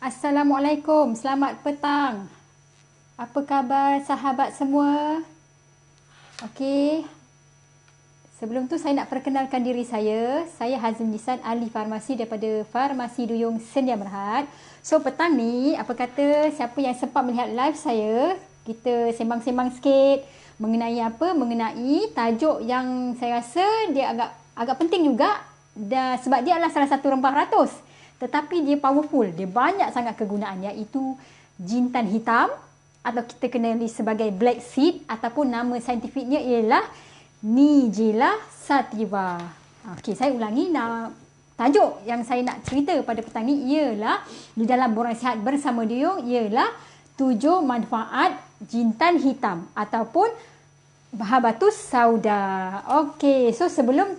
Assalamualaikum, selamat petang. Apa khabar sahabat semua? Okey. Sebelum tu saya nak perkenalkan diri saya. Saya Hazim Jisan, ahli farmasi daripada Farmasi Duyung Sedia Berhad. So petang ni, apa kata siapa yang sempat melihat live saya, kita sembang-sembang sikit mengenai apa? Mengenai tajuk yang saya rasa dia agak penting juga, sebab dia adalah salah satu rempah ratus. Tetapi dia powerful, dia banyak sangat kegunaan, iaitu jintan hitam atau kita kenali sebagai black seed, ataupun nama saintifiknya ialah Nigella sativa. Okey, saya ulangi, tajuk yang saya nak cerita pada petang ni ialah di dalam Borang Sihat bersama Duyung ialah 7 manfaat jintan hitam ataupun Habatus Sauda. Okey, so sebelum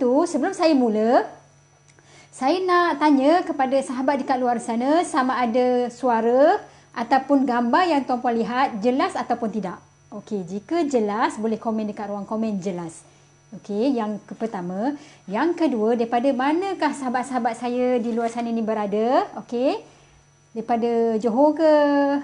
saya mula, saya nak tanya kepada sahabat dekat luar sana sama ada suara ataupun gambar yang tuan-puan lihat jelas ataupun tidak. Okey, jika jelas boleh komen dekat ruang komen jelas. Okey, yang pertama. Yang kedua, daripada manakah sahabat-sahabat saya di luar sana ni berada? Okey. Daripada Johor ke,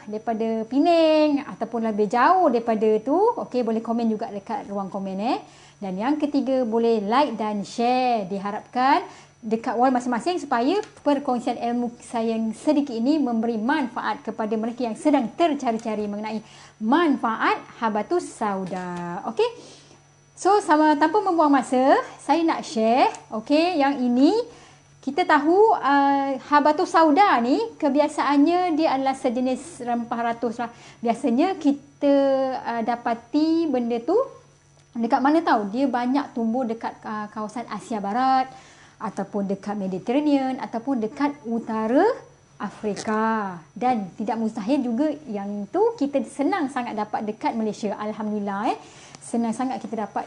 daripada Penang ataupun lebih jauh daripada tu, okey, boleh komen juga dekat ruang komen. Dan yang ketiga, boleh like dan share. Diharapkan dekat wall masing-masing supaya perkongsian ilmu saya yang sedikit ini memberi manfaat kepada mereka yang sedang tercari-cari mengenai manfaat Habatus Sauda. Okey. So tanpa membuang masa, saya nak share, okey, yang ini kita tahu Habatus Sauda ni kebiasaannya dia adalah sejenis rempah ratus lah. Biasanya kita dapati benda tu dekat mana tahu? Dia banyak tumbuh dekat kawasan Asia Barat, ataupun dekat Mediterranean, ataupun dekat utara Afrika. Dan tidak mustahil juga yang tu kita senang sangat dapat dekat Malaysia. Alhamdulillah, senang sangat kita dapat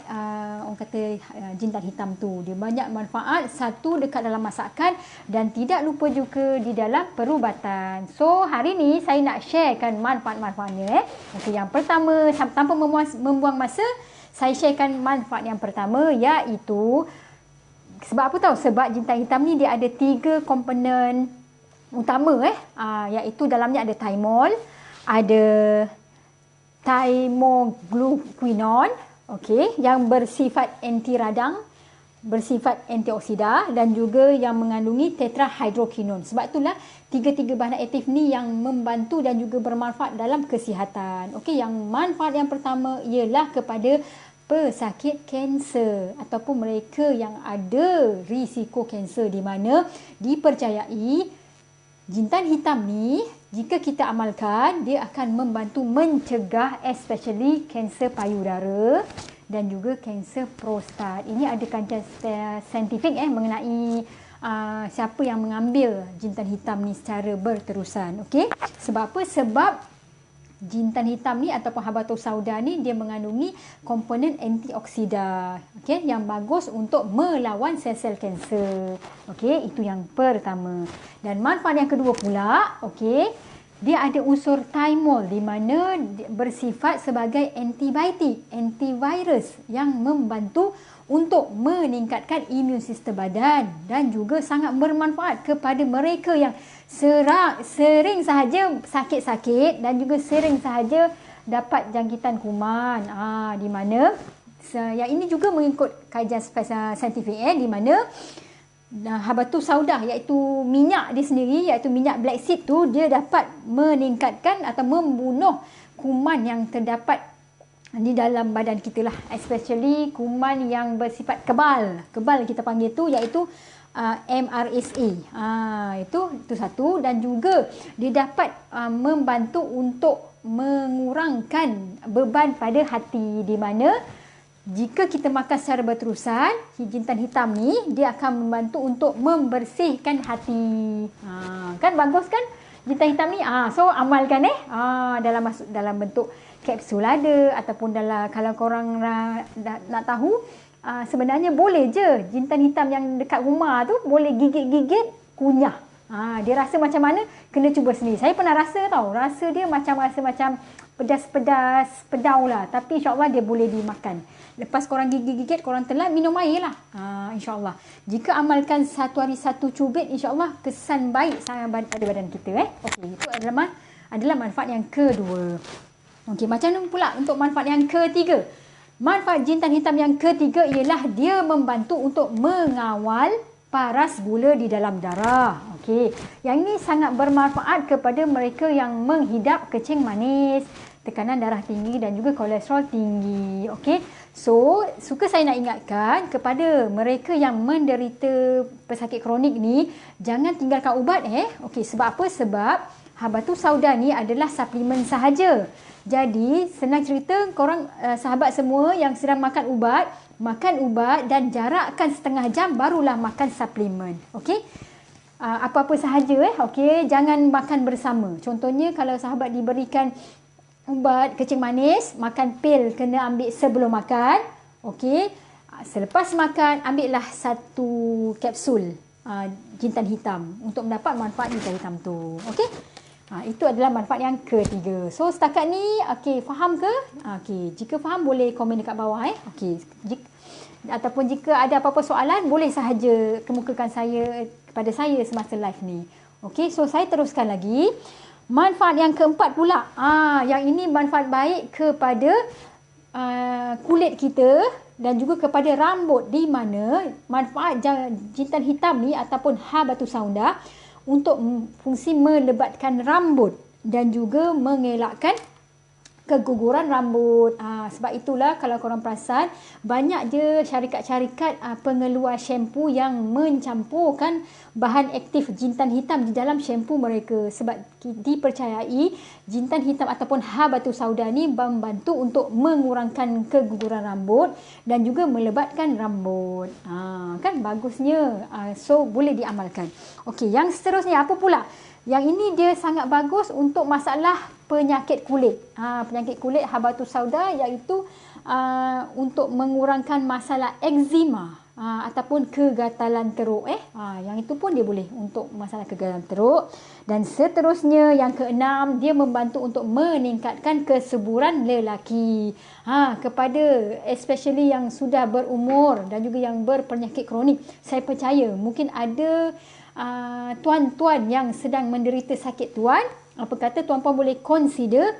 orang kata jintan hitam tu. Dia banyak manfaat, satu dekat dalam masakan dan tidak lupa juga di dalam perubatan. So hari ni saya nak sharekan manfaat-manfaatnya. Okey, yang pertama, tanpa membuang masa, saya sharekan manfaat yang pertama, iaitu sebab apa tahu? Sebab jintan hitam ni dia ada 3 komponen utama iaitu dalamnya ada thymol, ada thymogluquinone, okey, yang bersifat anti radang, bersifat antioksida dan juga yang mengandungi tetrahydroquinone. Sebab itulah 3 bahan aktif ni yang membantu dan juga bermanfaat dalam kesihatan. Okey, yang manfaat yang pertama ialah kepada pesakit kanser ataupun mereka yang ada risiko kanser, di mana dipercayai jintan hitam ni jika kita amalkan dia akan membantu mencegah especially kanser payudara dan juga kanser prostat. Ini ada kajian saintifik mengenai siapa yang mengambil jintan hitam ni secara berterusan. Okey, sebab apa? Sebab jintan hitam ni ataupun Habatus Sauda ni dia mengandungi komponen antioksida, okey, yang bagus untuk melawan sel-sel kanser. Okey, itu yang pertama. Dan manfaat yang kedua pula, okey, dia ada unsur thymol di mana bersifat sebagai antibiotik, antivirus yang membantu untuk meningkatkan imun sistem badan dan juga sangat bermanfaat kepada mereka yang sering sahaja sakit-sakit dan juga sering sahaja dapat jangkitan kuman. Di mana yang ini juga mengikut kajian saintifik di mana Habatus Sauda iaitu minyak dia sendiri, iaitu minyak black seed tu, dia dapat meningkatkan atau membunuh kuman yang terdapat di dalam badan kita lah, especially kuman yang bersifat kebal kita panggil tu, iaitu MRSA. Itu satu. Dan juga dia dapat membantu untuk mengurangkan beban pada hati, di mana jika kita makan secara berterusan jintan hitam ni dia akan membantu untuk membersihkan hati. Kan bagus kan jintan hitam ni? So amalkan dalam bentuk kapsul ada, ataupun kalau korang nak tahu, sebenarnya boleh je jintan hitam yang dekat rumah tu boleh gigit-gigit kunyah. Dia rasa macam mana? Kena cuba sendiri. Saya pernah rasa tau. Rasa dia rasa macam pedas-pedas, pedau lah. Tapi insyaAllah dia boleh dimakan. Lepas korang gigit-gigit, korang telan, minum air lah. InsyaAllah. Jika amalkan satu hari satu cubit, insyaAllah kesan baik sangat pada badan kita. Okey, itu adalah manfaat yang kedua. Okey, macam mana pula untuk manfaat yang ketiga? Manfaat jintan hitam yang ketiga ialah dia membantu untuk mengawal paras gula di dalam darah. Okey, yang ini sangat bermanfaat kepada mereka yang menghidap kencing manis, tekanan darah tinggi dan juga kolesterol tinggi. Okey, so suka saya nak ingatkan kepada mereka yang menderita pesakit kronik ni, jangan tinggalkan ubat. Okey, sebab apa? Sebab Habatus Sauda ni adalah suplemen sahaja. Jadi senang cerita, korang sahabat semua yang sedang makan ubat dan jarakkan setengah jam barulah makan suplemen. Okey, apa-apa sahaja. Okey, jangan makan bersama. Contohnya kalau sahabat diberikan ubat kencing manis, makan pil kena ambil sebelum makan. Okey, selepas makan ambillah satu kapsul jintan hitam untuk mendapat manfaat jintan hitam tu. Okey, itu adalah manfaat yang ketiga. So setakat ni okey, faham ke? Okey, jika faham boleh komen dekat bawah. Okey, ataupun jika ada apa-apa soalan boleh sahaja kemukakan kepada saya semasa live ni. Okey, so saya teruskan lagi. Manfaat yang keempat pula. Yang ini manfaat baik kepada kulit kita dan juga kepada rambut, di mana manfaat jintan hitam ni ataupun Habatus Sauda untuk fungsi melebatkan rambut dan juga mengelakkan keguguran rambut. Sebab itulah kalau korang perasan, banyak je syarikat-syarikat pengeluar shampoo yang mencampurkan bahan aktif jintan hitam di dalam shampoo mereka. Sebab dipercayai jintan hitam ataupun Habatus Sauda ni membantu untuk mengurangkan keguguran rambut dan juga melebatkan rambut. Kan bagusnya. So boleh diamalkan. Okey, yang seterusnya apa pula? Yang ini dia sangat bagus untuk masalah penyakit kulit. Penyakit kulit Habatus Sauda iaitu untuk mengurangkan masalah eczema ataupun kegatalan teruk. Yang itu pun dia boleh untuk masalah kegatalan teruk. Dan seterusnya yang keenam, dia membantu untuk meningkatkan kesuburan lelaki. Kepada especially yang sudah berumur dan juga yang berpenyakit kronik. Saya percaya mungkin ada tuan-tuan yang sedang menderita sakit tuan, apa kata tuan-puan boleh consider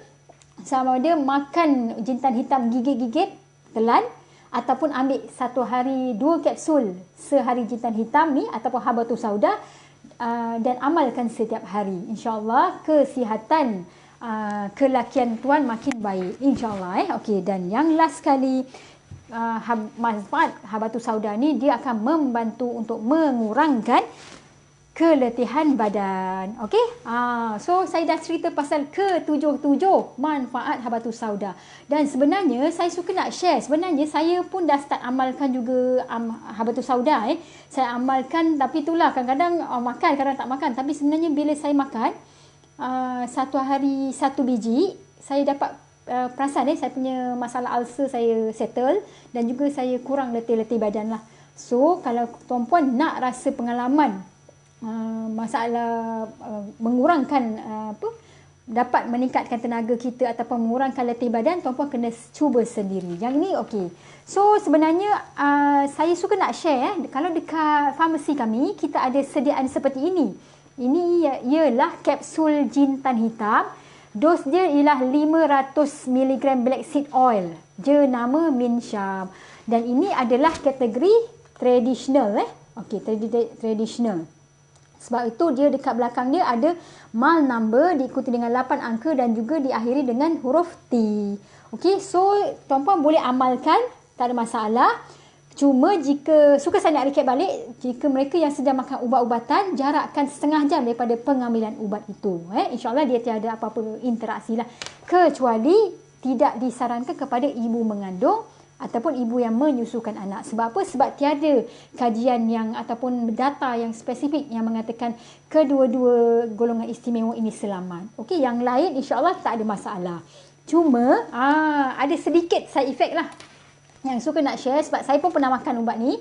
sama ada makan jintan hitam gigit-gigit, telan, ataupun ambil satu hari 2 kapsul sehari jintan hitam ni ataupun Habatus Sauda dan amalkan setiap hari. InsyaAllah kesihatan kelakian tuan makin baik. InsyaAllah. Okey, dan yang last sekali, manfaat Habatus Sauda ni dia akan membantu untuk mengurangkan keletihan badan. Okey? So saya dah cerita pasal ke-7 manfaat Habatus Sauda. Dan sebenarnya saya suka nak share. Sebenarnya saya pun dah start amalkan juga Habatus Sauda. Saya amalkan, tapi itulah kadang-kadang makan, kadang tak makan. Tapi sebenarnya bila saya makan satu hari satu biji, saya dapat perasan saya punya masalah ulcer saya settle dan juga saya kurang letih-letih badan lah. So kalau tuan-puan nak rasa pengalaman masalah mengurangkan dapat meningkatkan tenaga kita ataupun mengurangkan letih badan, tuan-puan kena cuba sendiri. Yang ini okey. So sebenarnya saya suka nak share kalau dekat farmasi kami kita ada sediaan seperti ini. Ini ialah kapsul jintan hitam. Dos dia ialah 500 mg black seed oil. Jenama Minsham. Dan ini adalah kategori tradisional. Okey, tradisional. Sebab itu dia dekat belakang dia ada mal number diikuti dengan 8 angka dan juga diakhiri dengan huruf T. Okey, so tuan-puan boleh amalkan, tak ada masalah. Cuma jika, suka saya nak recap balik, jika mereka yang sedang makan ubat-ubatan, jarakkan setengah jam daripada pengambilan ubat itu. InsyaAllah dia tiada apa-apa interaksi lah. Kecuali tidak disarankan kepada ibu mengandung ataupun ibu yang menyusukan anak. Sebab apa? Sebab tiada kajian yang ataupun data yang spesifik yang mengatakan kedua-dua golongan istimewa ini selamat. Okey, yang lain insya-Allah tak ada masalah. Cuma ada sedikit side effect lah yang suka nak share sebab saya pun pernah makan ubat ni.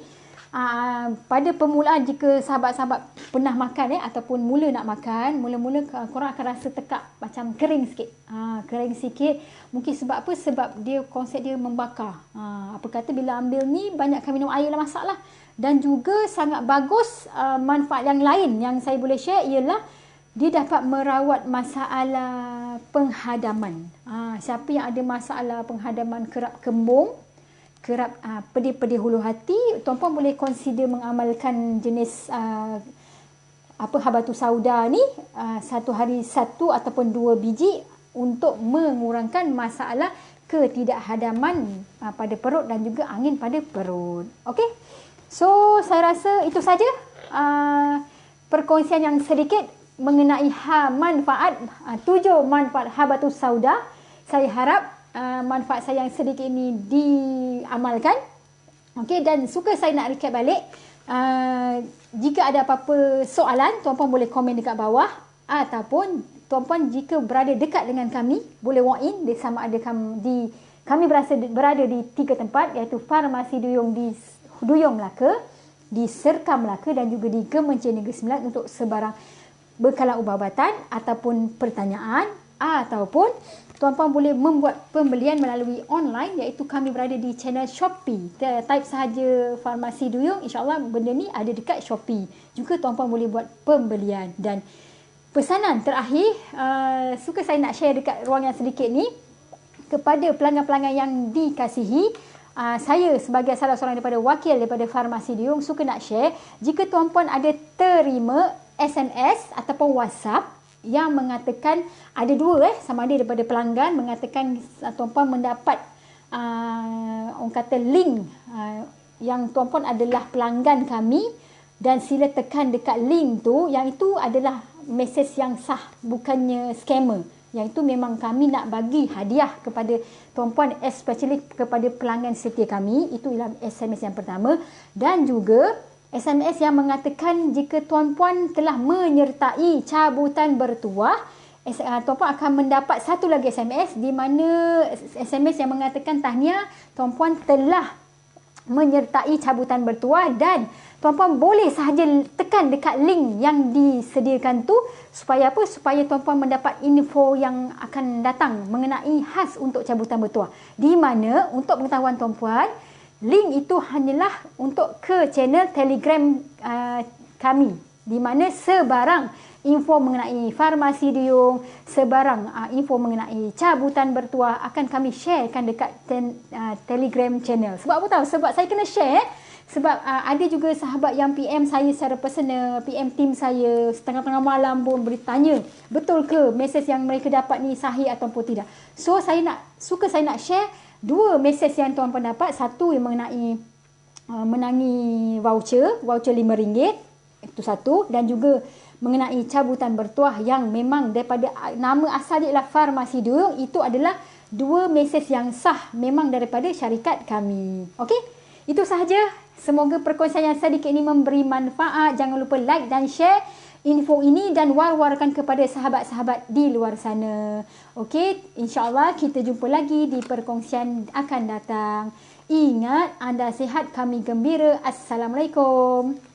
pada permulaan jika sahabat-sahabat pernah makan ataupun mula nak makan, mula-mula korang akan rasa tekak macam kering sikit. Kering sikit. Mungkin sebab apa? Sebab dia konsep dia membakar. Apa kata bila ambil ni banyakkan minum air lah, masak lah. Dan juga sangat bagus manfaat yang lain yang saya boleh share ialah dia dapat merawat masalah penghadaman. Siapa yang ada masalah penghadaman kerap kembung, kerap pedih-pedih hulu hati, tuan-puan boleh consider mengamalkan jenis habatus sauda ni satu hari 1 ataupun 2 biji untuk mengurangkan masalah ketidakhadaman pada perut dan juga angin pada perut. Okey. So saya rasa itu saja perkongsian yang sedikit mengenai manfaat 7 manfaat habatus sauda. Saya harap manfaat saya yang sedikit ini diamalkan. Okey, dan suka saya nak recap balik. Jika ada apa-apa soalan, tuan-puan boleh komen dekat bawah, ataupun tuan-puan jika berada dekat dengan kami boleh walk in sama ada kami berada di 3 tempat, iaitu Farmasi Duyung di Duyung Melaka, di Serkam Melaka dan juga di Kementerian Negeri Sembilan untuk sebarang bekalan ubat-ubatan ataupun pertanyaan, ataupun tuan-puan boleh membuat pembelian melalui online, iaitu kami berada di channel Shopee. Type sahaja Farmasi Duyung, insyaAllah benda ni ada dekat Shopee. Juga tuan-puan boleh buat pembelian. Dan pesanan terakhir, suka saya nak share dekat ruang yang sedikit ni kepada pelanggan-pelanggan yang dikasihi. Saya sebagai salah seorang daripada wakil daripada Farmasi Duyung suka nak share, jika tuan-puan ada terima SMS ataupun WhatsApp yang mengatakan ada 2 sama ada daripada pelanggan mengatakan tuan-puan mendapat orang kata link yang tuan-puan adalah pelanggan kami dan sila tekan dekat link tu, yang itu adalah mesej yang sah, bukannya scammer. Yang itu memang kami nak bagi hadiah kepada tuan-puan, especially kepada pelanggan setia kami. Itu ialah SMS yang pertama. Dan juga SMS yang mengatakan jika tuan-puan telah menyertai cabutan bertuah, tuan-puan akan mendapat satu lagi SMS, di mana SMS yang mengatakan tahniah, tuan-puan telah menyertai cabutan bertuah, dan tuan-puan boleh sahaja tekan dekat link yang disediakan tu supaya apa? Supaya tuan-puan mendapat info yang akan datang mengenai khas untuk cabutan bertuah. Di mana untuk pengetahuan tuan-puan, link itu hanyalah untuk ke channel Telegram kami, di mana sebarang info mengenai Farmasi Duyung, sebarang info mengenai cabutan bertuah akan kami sharekan dekat Telegram channel. Sebab apa tahu? Sebab saya kena share. Sebab ada juga sahabat yang PM saya secara personal, PM tim saya setengah-tengah malam pun bertanya, betul ke mesej yang mereka dapat ni sahih ataupun tidak. So saya nak share 2 mesej yang tuan-puan dapat. Satu yang mengenai menangi voucher RM5, itu satu, dan juga mengenai cabutan bertuah yang memang daripada nama asal dia adalah Farmasi Duyung. Itu adalah 2 mesej yang sah memang daripada syarikat kami. Okey, itu sahaja. Semoga perkongsian yang sedikit ini memberi manfaat. Jangan lupa like dan share info ini dan war-warkan kepada sahabat-sahabat di luar sana. Okey, insya-Allah kita jumpa lagi di perkongsian akan datang. Ingat, anda sihat, kami gembira. Assalamualaikum.